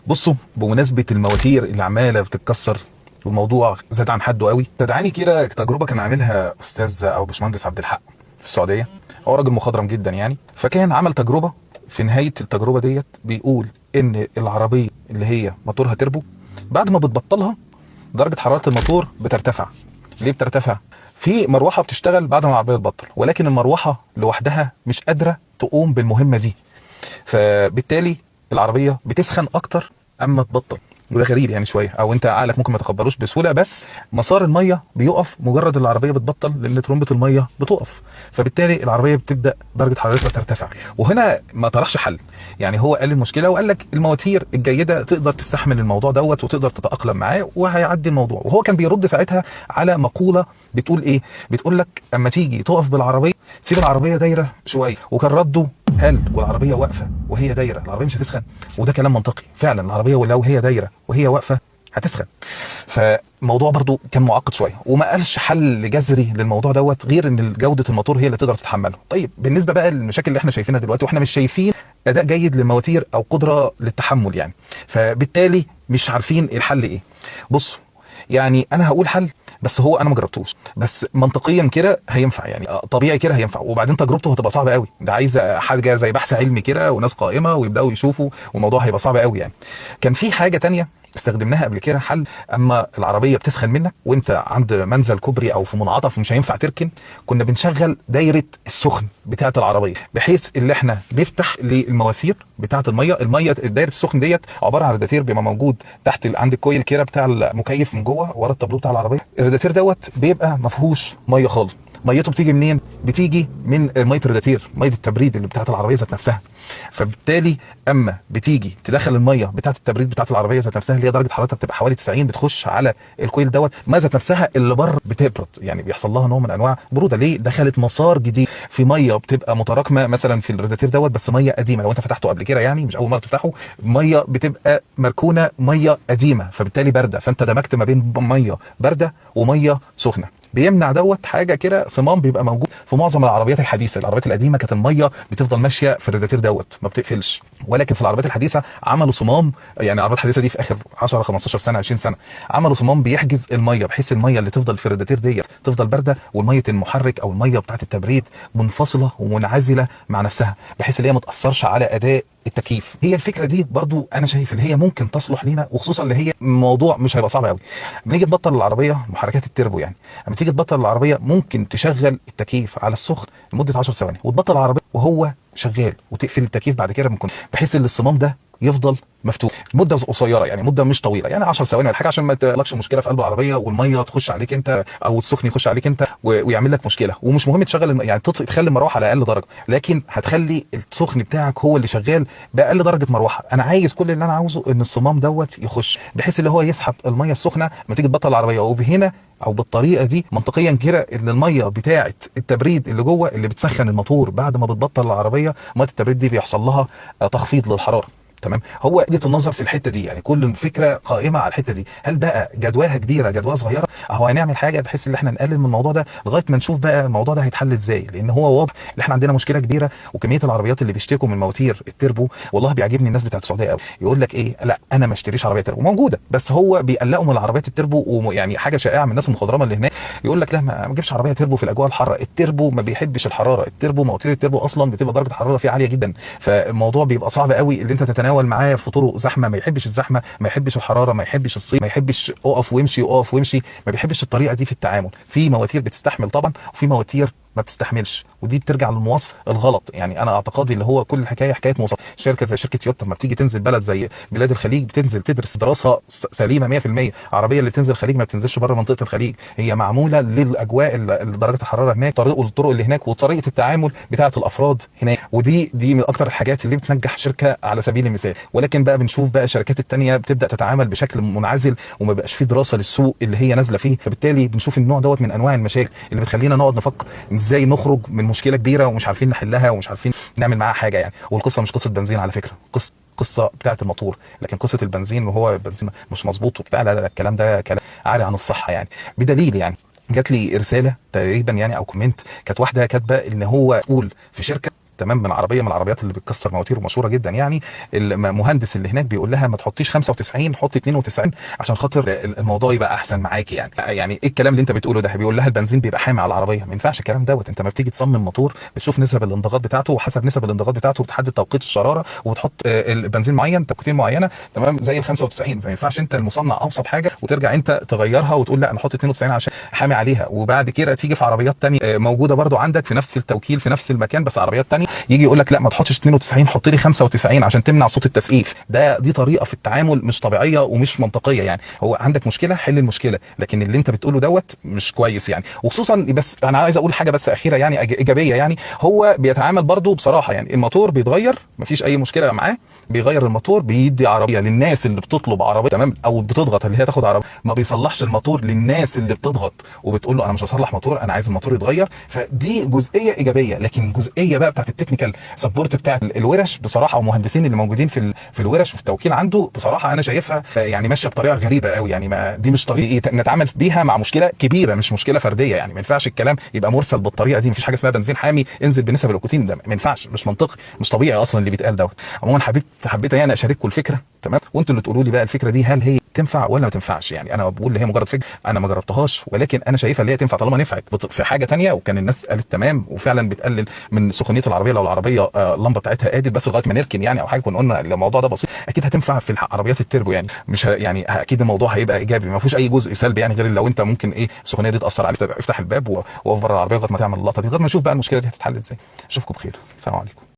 بصوا، بمناسبه المواتير اللي عماله بتتكسر والموضوع زاد عن حده قوي، تدعاني كده تجربه كان عاملها استاذ او باشمهندس عبد الحق في السعوديه. هو راجل مخضرم جدا يعني، فكان عمل تجربه. في نهايه التجربه ديت بيقول ان العربيه اللي هي موتورها تربو بعد ما بتبطلها درجه حراره الموتور بترتفع. ليه بترتفع؟ في مروحه بتشتغل بعد ما العربيه تبطل، ولكن المروحه لوحدها مش قادره تقوم بالمهمه دي، فبالتالي العربيه بتسخن اكتر اما تبطل. وده غريب يعني شويه، او انت عقلك ممكن ما تقبلوش بسهوله، بس مسار الميه بيقف مجرد العربيه بتبطل، لان ترمبه الميه بتقف، فبالتالي العربيه بتبدا درجه حرارتها ترتفع. وهنا ما طرحش حل، يعني هو قال المشكله وقال لك المواتير الجيده تقدر تستحمل الموضوع دوت وتقدر تتاقلم معاه وهيعدي الموضوع. وهو كان بيرد ساعتها على مقوله بتقول ايه؟ بتقول لك اما تيجي تقف بالعربيه سيب العربيه دايره شويه. وكان رده هل والعربيه واقفه وهي دايره العربيه مش هتسخن؟ وده كلام منطقي فعلا، العربيه ولو هي دايره وهي واقفه هتسخن. فالموضوع برضو كان معقد شويه، وما قالش حل جذري للموضوع دوت غير ان جوده الموتور هي اللي تقدر تتحمله. طيب بالنسبه بقى للمشاكل اللي احنا شايفينها دلوقتي، واحنا مش شايفين اداء جيد للمواتير او قدره للتحمل يعني، فبالتالي مش عارفين الحل ايه. بصوا، يعني انا هقول حل بس هو انا ما جربتوش، بس منطقيا كده هينفع، يعني طبيعي كده هينفع، وبعدين تجربته هتبقى صعبه قوي، ده عايزه حاجه زي بحث علمي كده وناس قائمه ويبداوا يشوفوا، والموضوع هيبقى صعب قوي يعني. كان في حاجه تانية استخدمناها قبل كده حل، اما العربيه بتسخن منك وانت عند منزل كوبري او في منعطف مش هينفع تركن، كنا بنشغل دايره السخن بتاعه العربيه، بحيث ان احنا نفتح للمواسير بتاعه الميه دايره السخن ديت عباره عن رادياتير بيبقى موجود تحت عند الكويل كده بتاع المكيف من جوه ورا التابلو بتاع العربيه. الرادياتير دوت بيبقى ما فيهوش ميه خالص، ميته بتيجي منين؟ بتيجي من ميه الرادياتير، ميه التبريد اللي بتاعت العربيه ذات نفسها. فبالتالي اما بتيجي تدخل الميه بتاعت التبريد بتاعت العربيه ذات نفسها اللي هي درجه حرارتها بتبقى حوالي 90، بتخش على الكويل دوت، الميه ذات نفسها اللي بره بتبرد، يعني بيحصل لها نوع من انواع بروده. ليه؟ دخلت مسار جديد في ميه بتبقى متراكمه مثلا في الرادياتير دوت، بس ميه قديمه لو انت فتحته قبل كده يعني مش اول مره تفتحه، ميه بتبقى مركونه ميه قديمه فبالتالي بارده، فانت دمجت ما بين ميه بارده وميه سخنه. بيمنع دوت حاجه كده صمام بيبقى موجود في معظم العربيات الحديثه. العربيات القديمه كانت الميه بتفضل ماشيه في الرادياتير دوت ما بتقفلش، ولكن في العربيات الحديثه عملوا صمام، يعني العربيات الحديثه دي في اخر 10 15 سنه 20 سنه عملوا صمام بيحجز الميه، بحيث الميه اللي تفضل في الرادياتير ديت تفضل بارده، والميه المحرك او الميه بتاعه التبريد منفصله ومنعزله مع نفسها، بحيث ان هي ما تاثرش على اداء التكييف. هي الفكره دي برضو انا شايف ان هي ممكن تصلح لينا، وخصوصا اللي هي موضوع مش هيبقى صعب قوي. بنيجي تبطل العربيه محركات التربو، يعني لما تيجي تبطل العربيه ممكن تشغل التكييف على السخن لمده 10 ثواني وتبطل العربيه وهو شغال، وتقفل التكييف بعد كده ممكن، بحيث ان الصمام ده يفضل مفتوح مده قصيره، يعني مده مش طويله، يعني 10 ثواني ولا حاجه، عشان ما تلاقيش مشكله في قلب العربيه والميه تخش عليك انت او السخن يخش عليك انت ويعمل لك مشكله. ومش مهم تشغل يعني تخلي المروحه على اقل درجه، لكن هتخلي السخن بتاعك هو اللي شغال باقل درجه مروحه. انا عايز كل اللي انا عاوزه ان الصمام دوت يخش، بحيث اللي هو يسحب الميه السخنه لما تيجي تبطل العربيه، وبهنا او بالطريقه دي منطقيا كده ان الميه بتاعه التبريد اللي جوه اللي بتسخن الموتور بعد ما بتبطل العربيه، ميه التبريد دي بيحصل لها تخفيض للحراره. تمام، هو وجهه النظر في الحته دي، يعني كل فكره قائمه على الحته دي. هل بقى جدواها كبيره جدواها صغيره؟ اهو هنعمل حاجه بحيث ان احنا نقلل من الموضوع ده لغايه ما نشوف بقى الموضوع ده هيتحل ازاي، لان هو واضح ان احنا عندنا مشكله كبيره. وكميه العربيات اللي بيشتكوا من مواتير التربو، والله بيعجبني الناس بتاعت السعوديه قوي، يقول لك ايه، لا انا ما اشتريش عربيه تربو، موجوده بس هو بيقلقوا من العربيات التربو، ويعني حاجه شائعه من الناس المخضرمه اللي هناك، يقول لك لا ما تجيبش عربيه تربو في الاجواء الحاره، التربو ما بيحبش الحراره، التربو مواتير التربو اصلا بتبقى درجه الحراره فيه عاليه جدا، فالموضوع بيبقى صعب قوي اللي انت تتناول معاه في طرق زحمه، ما يحبش الزحمه، ما يحبش الحراره، ما يحبش الصيف، ما يحبش اقف وامشي اقف وامشي، ما بيحبش الطريقه دي في التعامل. في مواتير بتستحمل طبعا، وفي مواتير ما بتستحملش، ودي بترجع للمواصف الغلط. يعني انا اعتقادي اللي هو كل الحكايه حكايه مواصفات. شركه زي شركه تويوتا لما بتيجي تنزل بلد زي بلاد الخليج بتنزل تدرس دراسه سليمه 100%. العربيه اللي بتنزل الخليج ما بتنزلش بره منطقه الخليج، هي معموله للاجواء درجه الحراره هناك، والطرق اللي هناك، وطريقه التعامل بتاعه الافراد هناك، ودي من اكتر الحاجات اللي بتنجح شركه على سبيل المثال. ولكن بقى بنشوف بقى الشركات الثانيه بتبدا تتعامل بشكل منعزل، وما بقاش في دراسه للسوق اللي هي نازله فيه، فبالتالي بنشوف النوع دوت من انواع المشاكل اللي بتخلينا نقعد نفكر ازاي نخرج من مشكله كبيره ومش عارفين نحلها ومش عارفين نعمل معاها حاجه يعني. والقصه مش قصه بنزين على فكره، قصه بتاعه الموتور، لكن قصه البنزين وهو البنزين مش مظبوط وبتاع، لا الكلام ده كلام عاري عن الصحه يعني. بدليل يعني جات لي رساله تقريبا يعني او كومنت، كانت واحده كاتبه ان هو يقول في شركه تمام، من عربيه من العربيات اللي بتكسر مواتير ومشهوره جدا يعني. المهندس اللي هناك بيقول لها ما تحطيش 95، حطي 92 عشان خاطر الموضوع يبقى احسن معاكي يعني. يعني ايه الكلام اللي انت بتقوله ده؟ بيقول لها البنزين بيبقى حامي على العربيه. ما ينفعش الكلام دوت. انت ما بتيجي تصمم موتور بتشوف نسب الانضغاط بتاعته، وحسب نسب الانضغاط بتاعته بتحدد توقيت الشراره وبتحط البنزين معين توقيتين معينه، تمام، زي ال 95. ما ينفعش انت المصنع اوصف حاجه وترجع انت تغيرها وتقول لا انا احط 92 عشان حامي عليها، وبعد كده تيجي في عربيات ثانيه موجوده برده عندك في نفس التوكيل في نفس المكان بس عربيات ثانيه يجي يقول لك لا ما تحطش 92، حط لي 95 عشان تمنع صوت التسقيف. دي طريقه في التعامل مش طبيعيه ومش منطقيه يعني. هو عندك مشكله حل المشكله، لكن اللي انت بتقوله دوت مش كويس يعني. وخصوصا بس انا عايز اقول حاجه بس اخيره يعني ايجابيه يعني. هو بيتعامل برده بصراحه يعني، الموتور بيتغير مفيش اي مشكله معاه، بيغير الموتور، بيدي عربيه للناس اللي بتطلب عربيه تمام او بتضغط اللي هي تاخد عربيه. ما بيصلحش الموتور للناس اللي بتضغط وبتقول له انا مش هصلح موتور، انا عايز الموتور يتغير. فدي جزئيه ايجابيه. لكن الجزئيه بقى بتاعت التكنيكال سبورت بتاعت الورش بصراحه والمهندسين اللي موجودين في الورش وفي التوكيل عنده، بصراحه انا شايفها يعني ماشيه بطريقه غريبه قوي يعني. ما دي مش طريقه نتعامل بيها مع مشكله كبيره، مش مشكله فرديه يعني. ما ينفعش الكلام يبقى مرسل بالطريقه دي. مفيش حاجه اسمها بنزين حامي انزل بنسب الاوكتين، ده ما ينفعش، مش منطقي، مش طبيعي اصلا اللي بيتقال دوت. عموما حبيت يعني اشارككم الفكره، تمام، وانتوا اللي تقولوا لي بقى الفكره دي هل هي تنفع ولا ما تنفعش يعني. انا بقول هي مجرد فكره، انا ما جربتهاش، ولكن انا شايفها اللي هي تنفع طالما نفعت في حاجه ثانيه وكان الناس قالت تمام وفعلا بتقلل من سخونيه العربيه. لو العربيه اللمبه بتاعتها قادت بس لغايه ما نركن يعني او حاجه، كنا قلنا الموضوع ده بسيط، اكيد هتنفع في العربيات التربو يعني. مش يعني اكيد الموضوع هيبقى ايجابي، ما فيهوش اي جزء سلبي يعني، غير لو انت ممكن ايه السخونيه دي تاثر عليك. افتح الباب وقف بره العربيه لغايه ما تعمل اللقطه دي، لغايه ما نشوف بقى المشكله دي هتتحل ازاي. اشوفكم بخير، السلام عليكم.